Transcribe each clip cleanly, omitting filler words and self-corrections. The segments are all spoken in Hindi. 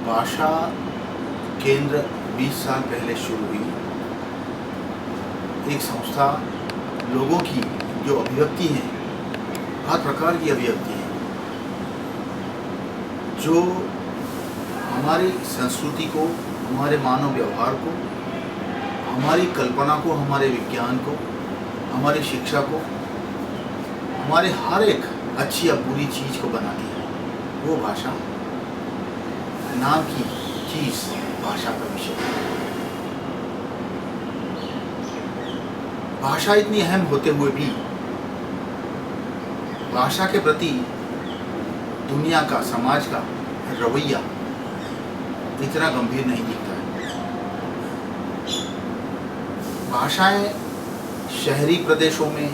भाषा केंद्र 20 साल पहले शुरू हुई। एक संस्था लोगों की जो अभिव्यक्ति है, हर प्रकार की अभिव्यक्ति है, जो हमारी संस्कृति को, हमारे मानव व्यवहार को, हमारी कल्पना को, हमारे विज्ञान को, हमारी शिक्षा को, हमारे हर एक अच्छी या बुरी चीज़ को बनाती है, वो भाषा नाम की चीज़ भाषा का विषय है। भाषा इतनी अहम होते हुए भी भाषा के प्रति दुनिया का, समाज का रवैया इतना गंभीर नहीं दिखता है। भाषाएं शहरी प्रदेशों में,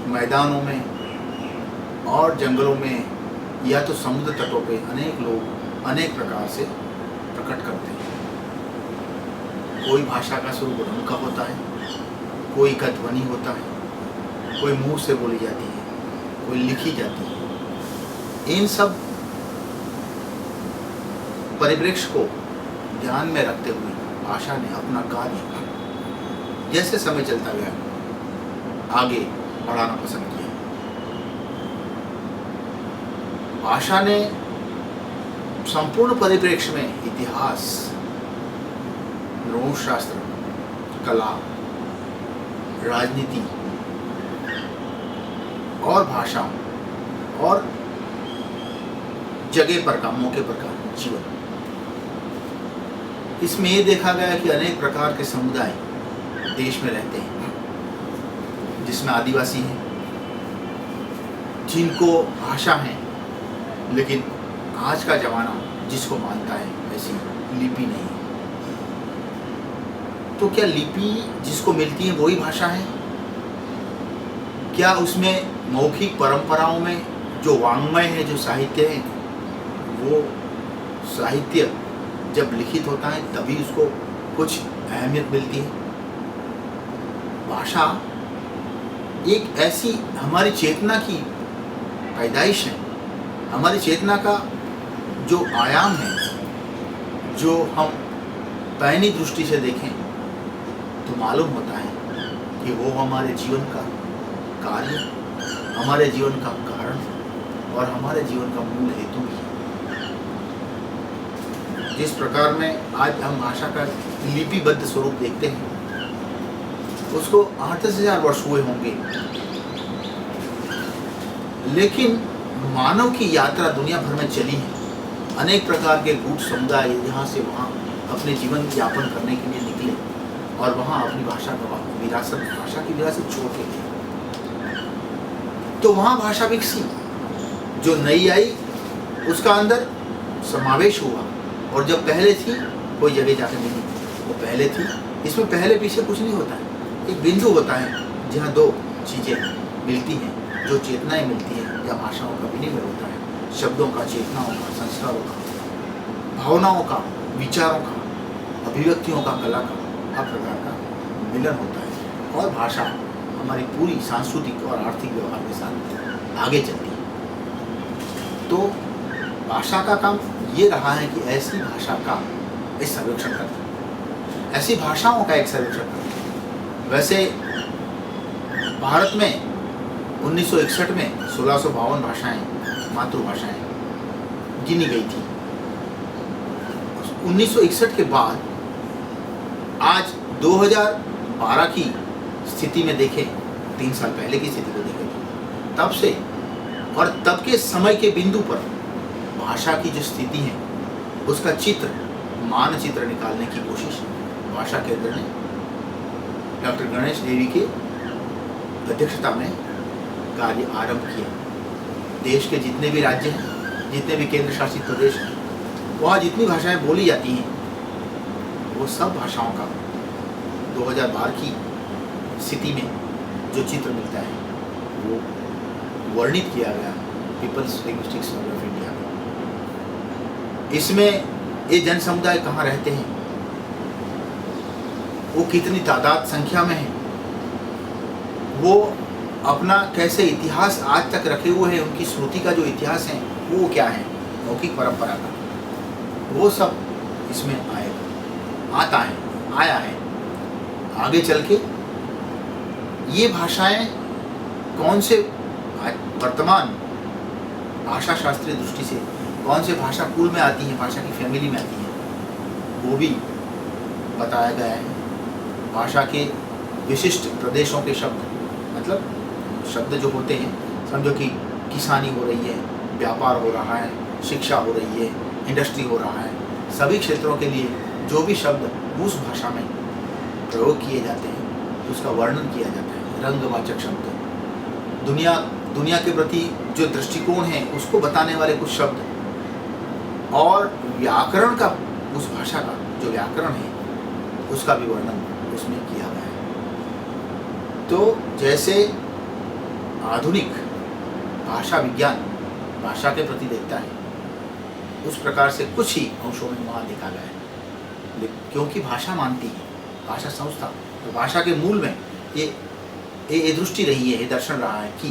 मैदानों में और जंगलों में या तो समुद्र तटों पे अनेक लोग अनेक प्रकार से प्रकट करते हैं। कोई भाषा का स्वरूप रंग का होता है, कोई का ध्वनि होता है, कोई मुंह से बोली जाती है, कोई लिखी जाती है। इन सब परिप्रेक्ष्य को ध्यान में रखते हुए भाषा ने अपना कार्य जैसे समय चलता गया आगे बढ़ाना पसंद किया। भाषा ने संपूर्ण परिप्रेक्ष्य में इतिहास, नृशास्त्र, कला, राजनीति और भाषा और जगह पर का, मौके पर का जीवन, इसमें ये देखा गया कि अनेक प्रकार के समुदाय देश में रहते हैं, जिसमें आदिवासी हैं, जिनको भाषा है, लेकिन आज का जमाना जिसको मानता है वैसी लिपि नहीं है। तो क्या लिपि जिसको मिलती है वही भाषा है? क्या उसमें मौखिक परंपराओं में जो वाङ्मय है, जो साहित्य है, वो साहित्य जब लिखित होता है तभी उसको कुछ अहमियत मिलती है? भाषा एक ऐसी हमारी चेतना की पैदाइश है, हमारी चेतना का जो आयाम है, जो हम पैनी दृष्टि से देखें तो मालूम होता है कि वो हमारे जीवन का कार्य, हमारे जीवन का कारण और हमारे जीवन का मूल हेतु भी है। जिस प्रकार में आज हम भाषा का लिपिबद्ध स्वरूप देखते हैं, उसको 38,000 वर्ष हुए होंगे, लेकिन मानव की यात्रा दुनिया भर में चली है। अनेक प्रकार के गुट समुदाय यहाँ से वहाँ अपने जीवन यापन करने के लिए निकले और वहाँ अपनी भाषा का विरासत, भाषा की विरासत छोड़ के गए। तो वहाँ भाषा विकसी, जो नई आई उसका अंदर समावेश हुआ, और जब पहले थी कोई जगह जाकर मिली, वो पहले थी। इसमें पहले पीछे कुछ नहीं होता है, एक बिंदु होता है जहाँ दो चीज़ें मिलती हैं, जो चेतनाएं मिलती हैं या भाषाओं का विनिमय होता है, शब्दों का, चेतनाओं का, संस्कारों का, भावनाओं का, विचारों का, अभिव्यक्तियों का, कला का, हर प्रकार का मिलन होता है। और भाषा हमारी पूरी सांस्कृतिक और आर्थिक व्यवहार के साथ आगे चलती है। तो भाषा का काम ये रहा है कि ऐसी भाषा का एक सर्वेक्षण करना, ऐसी भाषाओं का एक सर्वेक्षण करना। वैसे भारत में 1961 में 1652 भाषाएं, मातृभाषाएं गिनी गई थी। 1961 के बाद आज 2012 की स्थिति में देखें, 3 साल पहले की स्थिति को देखें, तब से और तब के समय के बिंदु पर भाषा की जो स्थिति है उसका चित्र, मानचित्र निकालने की कोशिश भाषा केंद्र ने डॉक्टर गणेश देवी के अध्यक्षता में कार्य आरंभ किया। देश के जितने भी राज्य हैं, जितने भी केंद्र शासित प्रदेश हैं, वहाँ जितनी भाषाएं बोली जाती हैं, वो सब भाषाओं का 2012 की स्थिति में जो चित्र मिलता है वो वर्णित किया गया peoples linguistic survey of India में। इसमें ये जन समुदाय कहाँ रहते हैं, वो कितनी तादाद संख्या में है, वो अपना कैसे इतिहास आज तक रखे हुए हैं, उनकी स्मृति का जो इतिहास है वो क्या है, मौखिक परंपरा का, वो सब इसमें आएगा, आता है, आया है। आगे चल के ये भाषाएं कौन से वर्तमान भाषा शास्त्रीय दृष्टि से कौन से भाषा कुल में आती हैं, भाषा की फैमिली में आती हैं, वो भी बताया गया है। भाषा के विशिष्ट प्रदेशों के शब्द, मतलब शब्द जो होते हैं, समझो कि किसानी हो रही है, व्यापार हो रहा है, शिक्षा हो रही है, इंडस्ट्री हो रहा है, सभी क्षेत्रों के लिए जो भी शब्द उस भाषा में प्रयोग किए जाते हैं उसका वर्णन किया जाता है। रंगवाचक शब्द, दुनिया के प्रति जो दृष्टिकोण है उसको बताने वाले कुछ शब्द, और व्याकरण का, उस भाषा का जो व्याकरण है उसका भी वर्णन उसमें किया गया है। तो जैसे आधुनिक भाषा विज्ञान भाषा के प्रति देखता है, उस प्रकार से कुछ ही अंशों में वहाँ देखा गया है। क्योंकि भाषा मानती है, भाषा संस्था, तो भाषा के मूल में ये दृष्टि रही है, ये दर्शन रहा है कि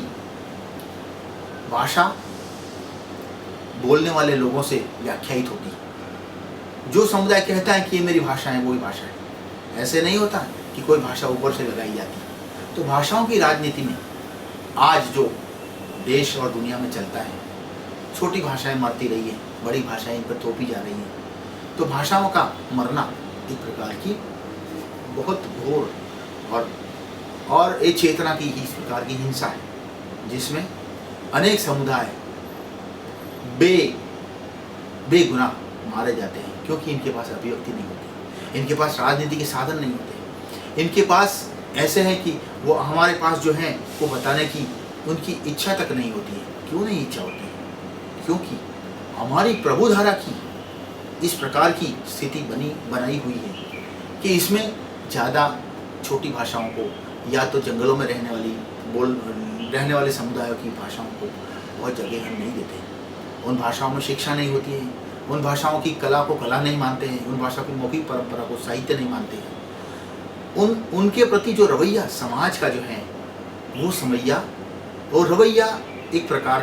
भाषा बोलने वाले लोगों से व्याख्यायित होती है। जो समुदाय कहता है कि ये मेरी भाषा है, वही भाषा है। ऐसे नहीं होता कि कोई भाषा ऊपर से लगाई जाती है। तो भाषाओं की राजनीति में आज जो देश और दुनिया में चलता है, छोटी भाषाएं मरती रही है, बड़ी भाषाएं इन पर थोपी जा रही हैं। तो भाषाओं का मरना एक प्रकार की बहुत घोर और एक चेतना की इस प्रकार की हिंसा है, जिसमें अनेक समुदाय बेगुनाह मारे जाते हैं, क्योंकि इनके पास अभिव्यक्ति नहीं होती, इनके पास राजनीति के साधन नहीं होते, इनके पास ऐसे हैं कि वो हमारे पास जो हैं वो बताने की उनकी इच्छा तक नहीं होती है। क्यों नहीं इच्छा होती है? क्योंकि हमारी प्रभुधारा की इस प्रकार की स्थिति बनाई हुई है कि इसमें ज़्यादा छोटी भाषाओं को, या तो जंगलों में रहने वाले समुदायों की भाषाओं को बहुत जगह हम नहीं देते। उन भाषाओं में शिक्षा नहीं होती है, उन भाषाओं की कला को कला नहीं मानते हैं, उन भाषा की मौखिक परंपरा को साहित्य नहीं मानते हैं। उनके प्रति जो रवैया समाज का जो है, वो रवैया एक प्रकार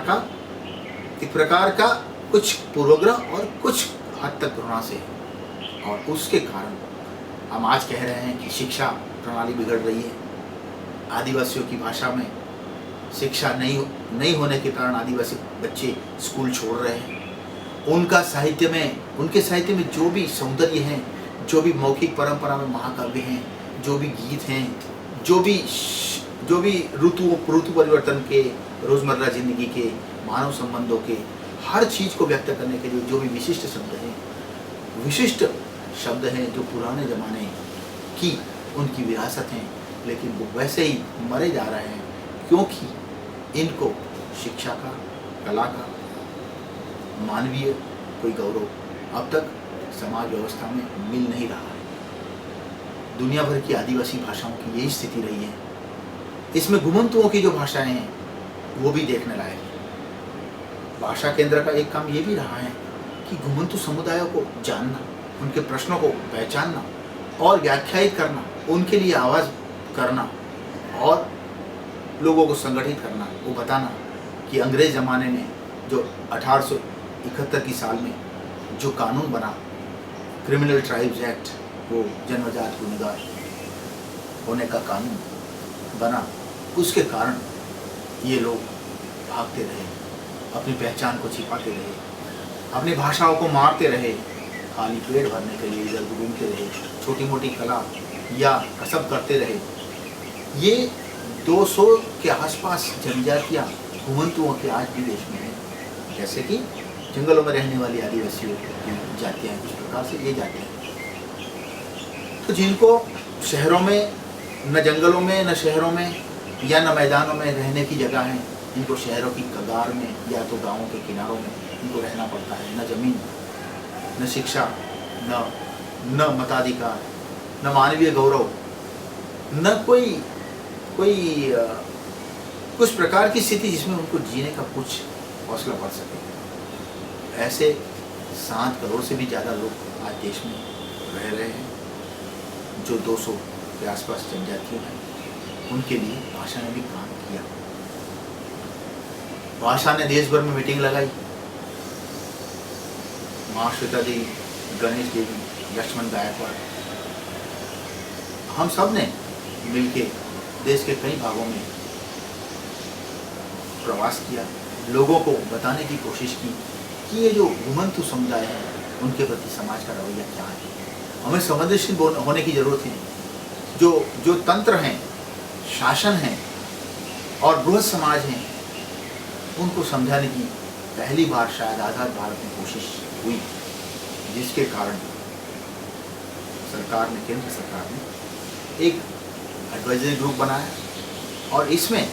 का कुछ पूर्वग्रह और कुछ हद तक घृणा से है। और उसके कारण हम आज कह रहे हैं कि शिक्षा प्रणाली बिगड़ रही है। आदिवासियों की भाषा में शिक्षा नहीं होने के कारण आदिवासी बच्चे स्कूल छोड़ रहे हैं। उनके साहित्य में जो भी सौंदर्य है, जो भी मौखिक परंपरा में महाकाव्य हैं, जो भी गीत हैं, जो भी ऋतु परिवर्तन के, रोजमर्रा जिंदगी के, मानव संबंधों के, हर चीज को व्यक्त करने के लिए जो भी विशिष्ट शब्द हैं जो पुराने जमाने की उनकी विरासत हैं, लेकिन वो वैसे ही मरे जा रहे हैं, क्योंकि इनको शिक्षा का, कला का, मानवीय कोई गौरव अब तक समाज व्यवस्था में मिल नहीं रहा है। दुनिया भर की आदिवासी भाषाओं की यही स्थिति रही है। इसमें घुमंतुओं की जो भाषाएं हैं वो भी देखने लायक है। भाषा केंद्र का एक काम ये भी रहा है कि घुमंतु समुदायों को जानना, उनके प्रश्नों को पहचानना और व्याख्यायित करना, उनके लिए आवाज़ करना और लोगों को संगठित करना, वो बताना कि अंग्रेज ज़माने में जो 1871 की साल में जो कानून बना, क्रिमिनल ट्राइब्स एक्ट, वो जन्मजात गुनहगार होने का कानून बना, उसके कारण ये लोग भागते रहे, अपनी पहचान को छिपाते रहे, अपनी भाषाओं को मारते रहे, खाली पेट भरने के लिए इधर घूमते रहे, छोटी मोटी कला या कसब करते रहे। ये 200 के आसपास जनजातियाँ घुमंतुओं के आज भी देश में हैं, जैसे कि जंगलों में रहने वाली आदिवासियों की जातियाँ हैं, उस प्रकार से ये जातियाँ हैं। तो जिनको शहरों में, न जंगलों में, न शहरों में या न मैदानों में रहने की जगह है, इनको शहरों की कगार में या तो गाँवों के किनारों में इनको रहना पड़ता है। न जमीन, न शिक्षा, न मताधिकार, न मानवीय गौरव, न कोई कुछ प्रकार की स्थिति जिसमें उनको जीने का कुछ हौसला बढ़ सके। ऐसे 7 करोड़ से भी ज़्यादा लोग आज देश में रह रहे हैं, जो 200 के आसपास जनजातियाँ हैं। उनके लिए भाषा ने भी काम किया। भाषा ने देश भर में मीटिंग लगाई। महाश्वेता देवी गणेश देवी, लक्ष्मण गायकवाड़, हम सब ने मिलके देश के कई भागों में प्रवास किया, लोगों को बताने की कोशिश की कि ये जो घुमंतु समुदाय है उनके प्रति समाज का रवैया क्या है। हमें संवेदनशील होने की जरूरत है। जो तंत्र हैं, शासन हैं और बृहद समाज हैं, उनको समझाने की पहली बार शायद आज़ाद भारत में कोशिश हुई, जिसके कारण सरकार ने, केंद्र सरकार ने एक एडवाइजरी ग्रुप बनाया और इसमें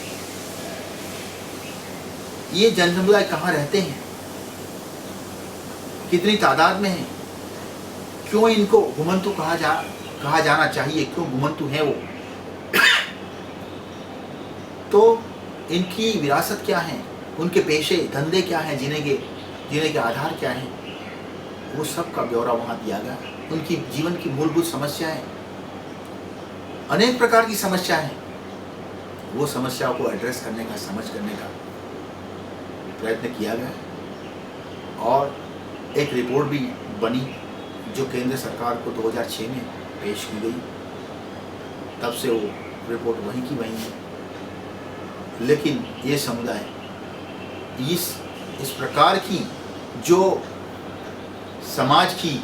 ये जन समुदाय कहाँ रहते हैं, कितनी तादाद में हैं, क्यों इनको घुमंतु कहा जाना चाहिए, क्यों घुमंतु हैं वो, तो इनकी विरासत क्या है, उनके पेशे धंधे क्या हैं, जीने के आधार क्या हैं, वो सब का ब्यौरा वहाँ दिया गया। उनकी जीवन की मूलभूत समस्याएं, अनेक प्रकार की समस्या है, वो समस्याओं को एड्रेस करने का, समझ करने का प्रयत्न किया गया और एक रिपोर्ट भी बनी जो केंद्र सरकार को 2006 में पेश की गई। तब से वो रिपोर्ट वहीं की वहीं है। लेकिन ये समुदाय इस प्रकार की जो समाज की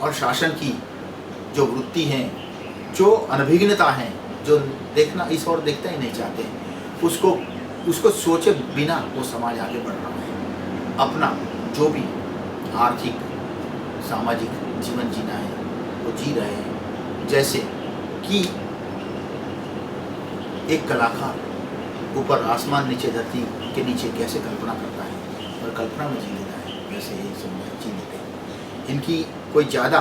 और शासन की जो वृत्ति है, जो अनभिज्ञता है, जो देखना इस और देखना ही नहीं चाहते हैं, उसको सोचे बिना वो समाज आगे बढ़ रहा है। अपना जो भी आर्थिक सामाजिक जीवन जीना है वो जी रहे हैं। जैसे कि एक कलाकार ऊपर आसमान नीचे धरती के नीचे कैसे कल्पना करता है और कल्पना में जी लेता है, वैसे ये समुदाय जी लेते हैं। इनकी कोई ज़्यादा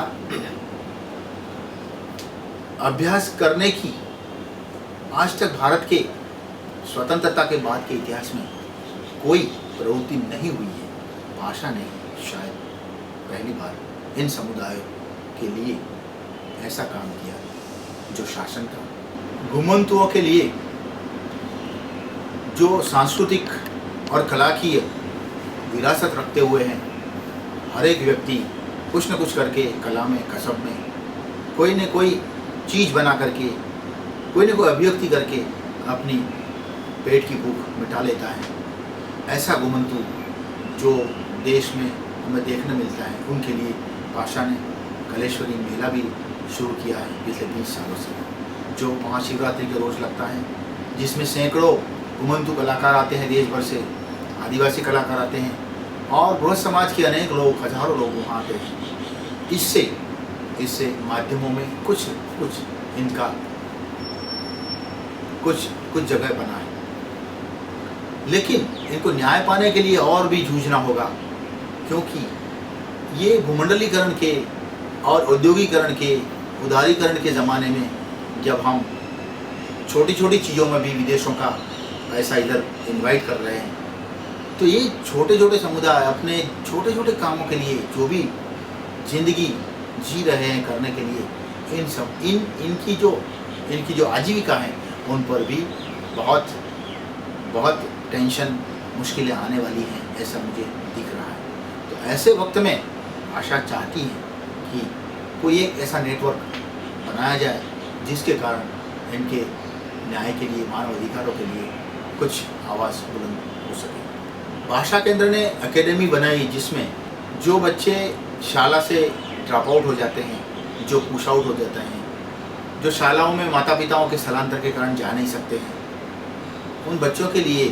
अभ्यास करने की आज तक भारत के स्वतंत्रता के बाद के इतिहास में कोई प्रवृत्ति नहीं हुई है। भाषा ने शायद पहली बार इन समुदायों के लिए ऐसा काम किया जो शासन का। घुमंतुओं के लिए जो सांस्कृतिक और कला की विरासत रखते हुए हैं, हर एक व्यक्ति कुछ न कुछ करके कला में, कसब में कोई न कोई चीज़ बना करके, कोई न कोई अभिव्यक्ति करके अपनी पेट की भूख मिटा लेता है। ऐसा घुमंतु जो देश में हमें देखने मिलता है, उनके लिए भाषा ने कलेश्वरी मेला भी शुरू किया है पिछले 20 सालों से, जो महाशिवरात्रि के रोज़ लगता है, जिसमें सैकड़ों घुमंतु कलाकार आते हैं देश भर से, आदिवासी कलाकार आते हैं और बृहद समाज के अनेक लोग, हजारों लोग वहाँ आते हैं। इससे माध्यमों में कुछ इनका कुछ जगह बना है, लेकिन इनको न्याय पाने के लिए और भी जूझना होगा, क्योंकि ये भूमंडलीकरण के और औद्योगिकरण के, उदारीकरण के ज़माने में जब हम छोटी छोटी चीज़ों में भी विदेशों का पैसा इधर इनवाइट कर रहे हैं, तो ये छोटे छोटे समुदाय अपने छोटे छोटे कामों के लिए जो भी जिंदगी जी रहे हैं करने के लिए, इनकी जो आजीविका है उन पर भी बहुत टेंशन, मुश्किलें आने वाली हैं, ऐसा मुझे दिख रहा है। तो ऐसे वक्त में आशा चाहती है कि कोई एक ऐसा नेटवर्क बनाया जाए जिसके कारण इनके न्याय के लिए, मानव अधिकारों के लिए कुछ आवाज़ बुलंद हो सके। भाषा केंद्र ने एकेडमी बनाई जिसमें जो बच्चे शाला से ड्रॉप आउट हो जाते हैं, जो पुश आउट हो जाते हैं, जो शालाओं में माता पिताओं के स्थलांतर के कारण जा नहीं सकते हैं, उन बच्चों के लिए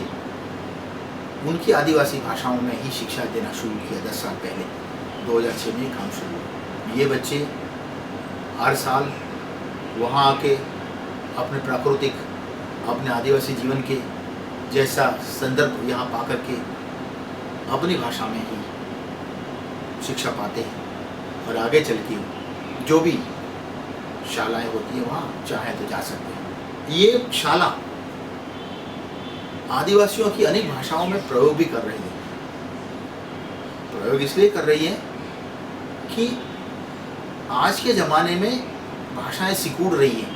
उनकी आदिवासी भाषाओं में ही शिक्षा देना शुरू किया 10 साल पहले। 2006 में काम शुरू हुआ। ये बच्चे हर साल वहाँ आके अपने प्राकृतिक, अपने आदिवासी जीवन के जैसा संदर्भ यहाँ पा करके अपनी भाषा में ही शिक्षा पाते हैं और आगे चल के जो भी शालाएँ होती है वहाँ चाहे तो जा सकते हैं। ये शाला आदिवासियों की अनेक भाषाओं में प्रयोग भी कर रही है। प्रयोग इसलिए कर रही है कि आज के ज़माने में भाषाएं सिकुड़ रही हैं।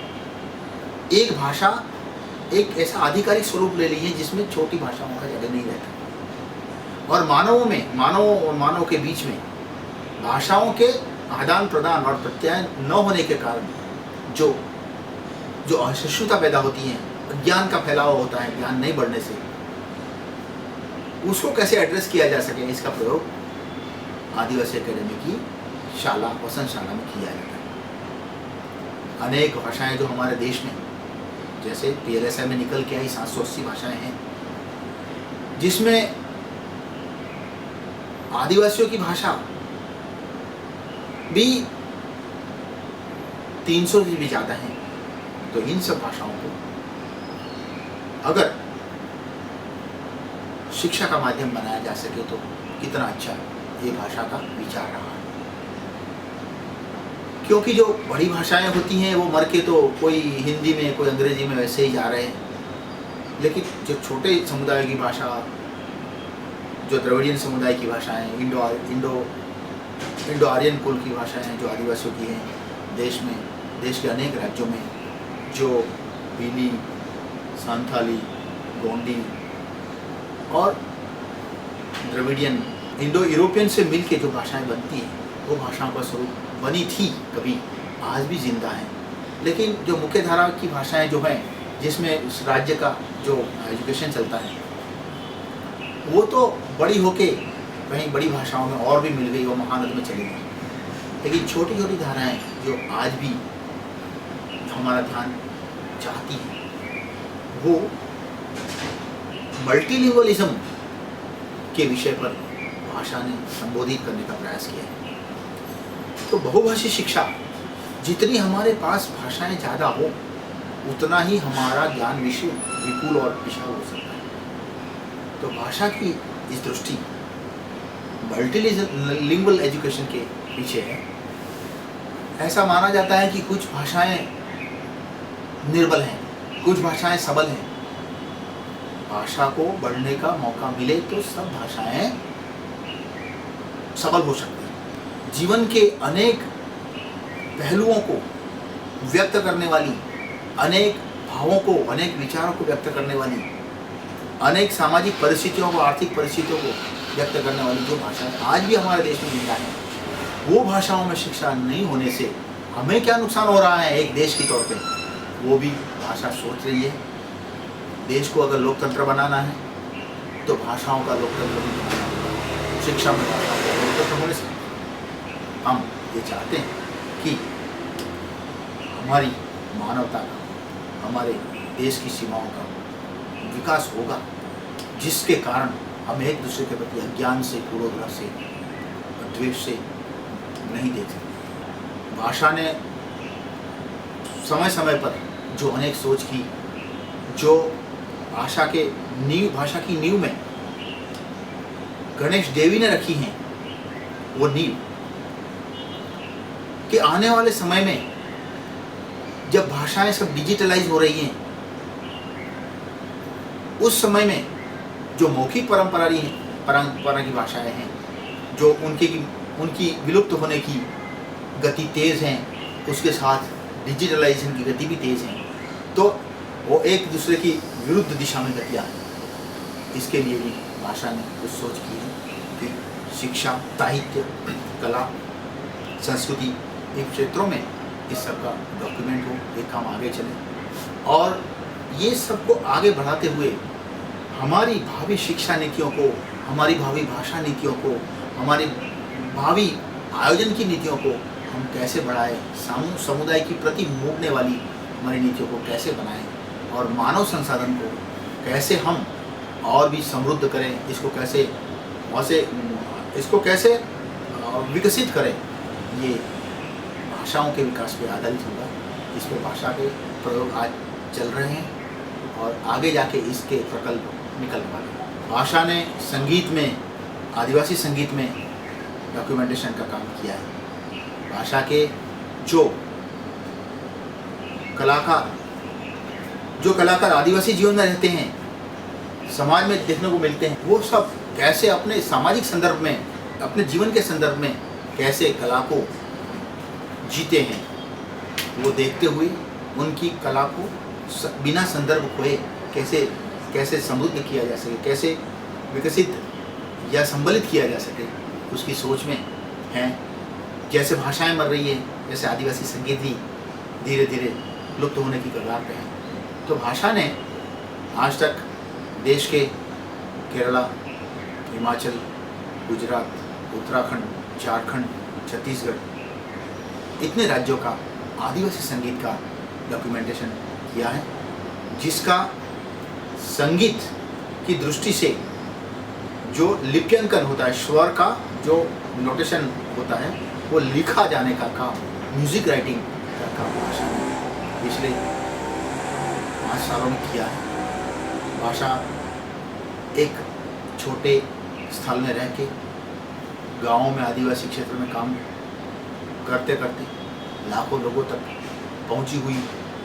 एक भाषा एक ऐसा आधिकारिक स्वरूप ले ली है जिसमें छोटी भाषाओं का जगह नहीं रहता, और मानव के बीच में भाषाओं के आदान प्रदान और प्रत्यायन न होने के कारण जो जो असहिष्णुता पैदा होती है, ज्ञान का फैलाव होता है, ज्ञान नहीं बढ़ने से, उसको कैसे एड्रेस किया जा सके, इसका प्रयोग आदिवासी अकेडमी की शाला, वसंत शाला में किया जाता है। अनेक भाषाएं जो हमारे देश में, जैसे PLSI में निकल के आई 780 भाषाएं हैं, जिसमें आदिवासियों की भाषा भी 300 से भी ज़्यादा है। तो इन सब भाषाओं को अगर शिक्षा का माध्यम बनाया जा सके तो कितना अच्छा ये भाषा का विचार रहा है। क्योंकि जो बड़ी भाषाएं होती हैं वो मर के तो कोई हिंदी में, कोई अंग्रेजी में वैसे ही जा रहे हैं, लेकिन जो छोटे समुदाय की भाषा, जो द्रविडियन समुदाय की भाषाएं, इंडो आर्यन कुल की भाषाएं जो आदिवासियों की हैं, देश के अनेक राज्यों में जो भीली, सांथाली, गोंडी और द्रविडियन, इंडो यूरोपियन से मिलके जो भाषाएं बनती हैं, वो भाषाओं का स्वरूप बनी थी कभी, आज भी जिंदा है। लेकिन जो मुख्य धारा की भाषाएं जो हैं, जिसमें उस राज्य का जो एजुकेशन चलता है, वो तो बड़ी होके कहीं बड़ी भाषाओं में और भी मिल गई, वो महानद में चली गई। लेकिन छोटी छोटी धाराएं जो आज भी हमारा ध्यान चाहती हैं, वो मल्टीलिंगुअलिज्म के विषय पर भाषा ने संबोधित करने का प्रयास किया है। तो बहुभाषी शिक्षा, जितनी हमारे पास भाषाएं ज़्यादा हो, उतना ही हमारा ज्ञान विषय विपुल और विशाल हो सकता है। तो भाषा की इस दृष्टि मल्टीलिंगुअल एजुकेशन के पीछे है। ऐसा माना जाता है कि कुछ भाषाएं निर्बल हैं, कुछ भाषाएं सबल हैं। भाषा को बढ़ने का मौका मिले तो सब भाषाएं सबल हो सकती हैं। जीवन के अनेक पहलुओं को व्यक्त करने वाली, अनेक भावों को, अनेक विचारों को व्यक्त करने वाली, अनेक सामाजिक परिस्थितियों को, आर्थिक परिस्थितियों को व्यक्त करने वाली जो भाषा आज भी हमारे देश में जिंदा है, वो भाषाओं में शिक्षा नहीं होने से हमें क्या नुकसान हो रहा है एक देश के तौर पे, वो भी भाषा सोच रही है। देश को अगर लोकतंत्र बनाना है तो भाषाओं का लोकतंत्र भी बनाना होगा। शिक्षा में भाषाओं का लोकतंत्र होने से हम ये चाहते हैं कि हमारी मानवता का, हमारे देश की सीमाओं का विकास होगा, जिसके कारण हम एक दूसरे के प्रति अज्ञान से, पूर्वाग्रह से, द्वेष से नहीं देते। भाषा ने समय समय पर जो अनेक सोच की, जो भाषा की नींव में गणेश देवी ने रखी हैं, वो नींव कि आने वाले समय में जब भाषाएं सब डिजिटलाइज हो रही हैं, उस समय में जो मौखिक परंपरा की भाषाएं हैं, जो उनकी विलुप्त होने की गति तेज है, उसके साथ डिजिटलाइजेशन की गति भी तेज है, तो वो एक दूसरे की विरुद्ध दिशा में गतियाँ हैं। इसके लिए भी भाषा ने कुछ सोच की है कि शिक्षा, साहित्य, कला, संस्कृति, इन क्षेत्रों में इस सब का डॉक्यूमेंट हो, ये काम आगे चले और ये सबको आगे बढ़ाते हुए हमारी भावी शिक्षा नीतियों को, हमारी भावी भाषा नीतियों को, हमारी भावी आयोजन की नीतियों को हम कैसे बढ़ाएं, समुदाय की प्रति मोड़ने वाली हमारी नीतियों को कैसे बनाएं और मानव संसाधन को कैसे हम और भी समृद्ध करें, इसको कैसे विकसित करें, ये भाषाओं के विकास पे आधारित होगा। इस पर भाषा के प्रयोग आज चल रहे हैं और आगे जाके इसके प्रकल्प निकलने वाले हैं। भाषा ने संगीत में, आदिवासी संगीत में डॉक्यूमेंटेशन का काम किया है। भाषा के जो कलाकार आदिवासी जीवन में रहते हैं, समाज में देखने को मिलते हैं, वो सब कैसे अपने सामाजिक संदर्भ में, अपने जीवन के संदर्भ में कैसे कला को जीते हैं, वो देखते हुए उनकी कला को बिना संदर्भ खोए कैसे समृद्ध किया जा सके, कैसे विकसित या संबलित किया जा सके, उसकी सोच में हैं। जैसे भाषाएं मर रही हैं, जैसे आदिवासी संगीत भी धीरे धीरे लुप्त होने की कगार पे है, तो भाषा ने आज तक देश के केरला, हिमाचल, गुजरात, उत्तराखंड, झारखंड, छत्तीसगढ़ इतने राज्यों का आदिवासी संगीत का डॉक्यूमेंटेशन किया है, जिसका संगीत की दृष्टि से जो लिप्यंकन होता है, स्वर का जो नोटेशन होता है, वो लिखा जाने का काम, म्यूजिक राइटिंग का काम भाषा ने पिछले 5 सालों में किया है। भाषा एक छोटे स्थल में रह के गाँवों में, आदिवासी क्षेत्र में काम करते करते लाखों लोगों तक पहुंची हुई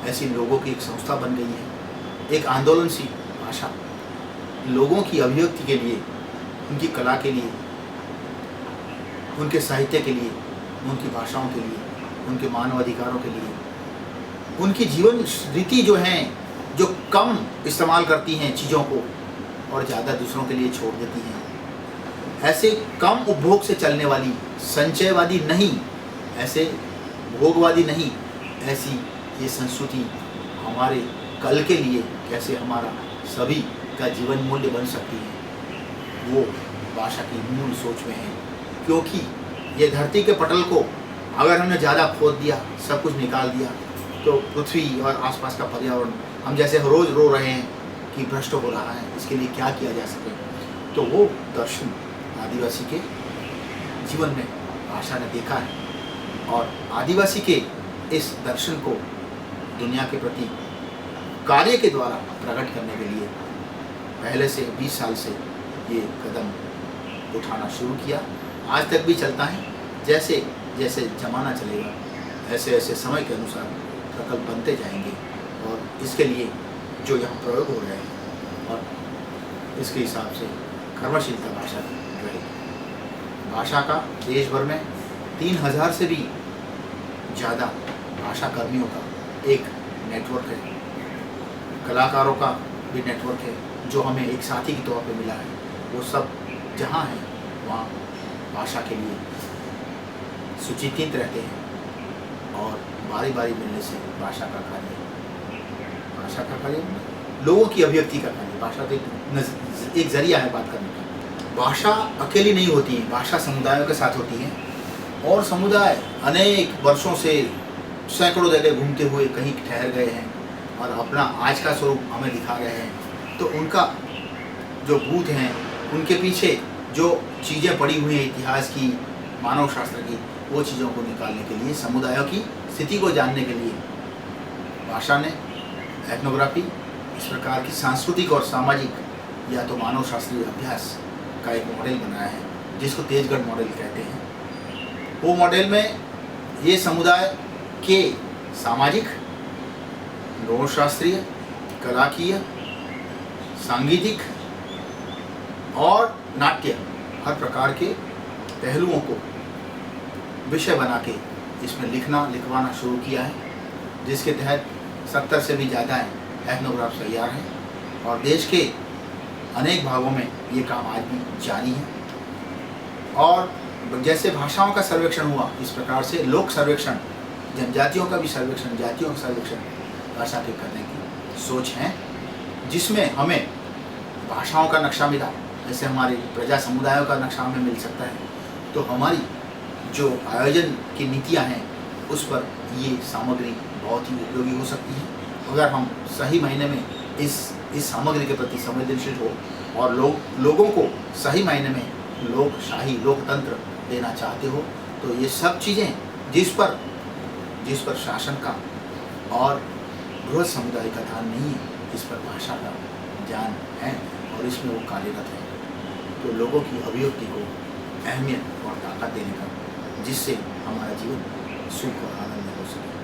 ऐसी लोगों की एक संस्था बन गई है। एक आंदोलन सी भाषा लोगों की अभिव्यक्ति के लिए, उनकी कला के लिए, उनके साहित्य के लिए, उनकी भाषाओं के लिए, उनके मानव अधिकारों के लिए, उनकी जीवन रीति जो हैं, जो कम इस्तेमाल करती हैं चीज़ों को और ज़्यादा दूसरों के लिए छोड़ देती हैं, ऐसे कम उपभोग से चलने वाली, संचयवादी नहीं, ऐसे भोगवादी नहीं, ऐसी ये संस्कृति हमारे कल के लिए कैसे हमारा सभी का जीवन मूल्य बन सकती है, वो भाषा की मूल सोच में है। क्योंकि ये धरती के पटल को अगर हमने ज़्यादा खोद दिया, सब कुछ निकाल दिया, तो पृथ्वी और आसपास का पर्यावरण हम जैसे रोज़ रो रहे हैं कि भ्रष्ट हो रहा है, इसके लिए क्या किया जा सके, तो वो दर्शन आदिवासी के जीवन में भाषा ने देखा है। और आदिवासी के इस दर्शन को दुनिया के प्रति कार्य के द्वारा प्रकट करने के लिए पहले से 20 साल से ये कदम उठाना शुरू किया। आज तक भी चलता है। जैसे जैसे ज़माना चलेगा, ऐसे ऐसे समय के अनुसार प्रकल्प बनते जाएंगे और इसके लिए जो यहाँ प्रयोग हो रहे हैं और इसके हिसाब से कर्मशीलता भाषा रहेगी। भाषा का देश भर में 3000 से भी ज़्यादा भाषा कर्मियों का एक नेटवर्क है, कलाकारों का भी नेटवर्क है, जो हमें एक साथी के तौर पे मिला है। वो सब जहाँ हैं वहाँ भाषा के लिए सुचिंतित रहते हैं और बारी बारी मिलने से भाषा का कार्य लोगों की अभिव्यक्ति का कार्य, भाषा तो एक जरिया है बात करने का। भाषा अकेली नहीं होती है, भाषा समुदायों के साथ होती है और समुदाय अनेक वर्षों से सैकड़ों जगह घूमते हुए कहीं ठहर गए हैं और अपना आज का स्वरूप हमें दिखा रहे हैं। तो उनका जो भूत हैं, उनके पीछे जो चीज़ें पड़ी हुई हैं इतिहास की, मानव शास्त्र की, वो चीज़ों को निकालने के लिए, समुदायों की स्थिति को जानने के लिए भाषा ने एथनोग्राफी, इस प्रकार की सांस्कृतिक और सामाजिक या तो मानव शास्त्रीय अभ्यास का एक मॉडल बनाया है, जिसको तेजगढ़ मॉडल कहते हैं। वो मॉडल में ये समुदाय के सामाजिक, लोकशास्त्रीय, कलाकीय, सांगीतिक और नाट्य हर प्रकार के पहलुओं को विषय बना के इसमें लिखवाना शुरू किया है, जिसके तहत 70 से भी ज़्यादा एथनोग्राफ तैयार हैं और देश के अनेक भागों में ये काम आज भी जारी है। और जैसे भाषाओं का सर्वेक्षण हुआ, इस प्रकार से लोक सर्वेक्षण, जनजातियों का भी सर्वेक्षण, जातियों का सर्वेक्षण भाषा के करने की सोच है, जिसमें हमें भाषाओं का नक्शा मिला, जैसे हमारे प्रजा समुदायों का नक्शा हमें मिल सकता है। तो हमारी जो आयोजन की नीतियाँ हैं, उस पर ये सामग्री बहुत ही उपयोगी हो सकती है, अगर हम सही मायने में इस सामग्री के प्रति संवेदनशील हो और लोगों को सही मायने में लोकशाही, लोकतंत्र देना चाहते हो। तो ये सब चीज़ें जिस पर शासन का और बृहद समुदाय का ध्यान नहीं है, इस पर भाषा का ज्ञान है और इसमें वो कार्यरत है। तो लोगों की अभिव्यक्ति को अहमियत और ताकत देने का, जिससे हमारा जीवन सुख और आनंद हो सके।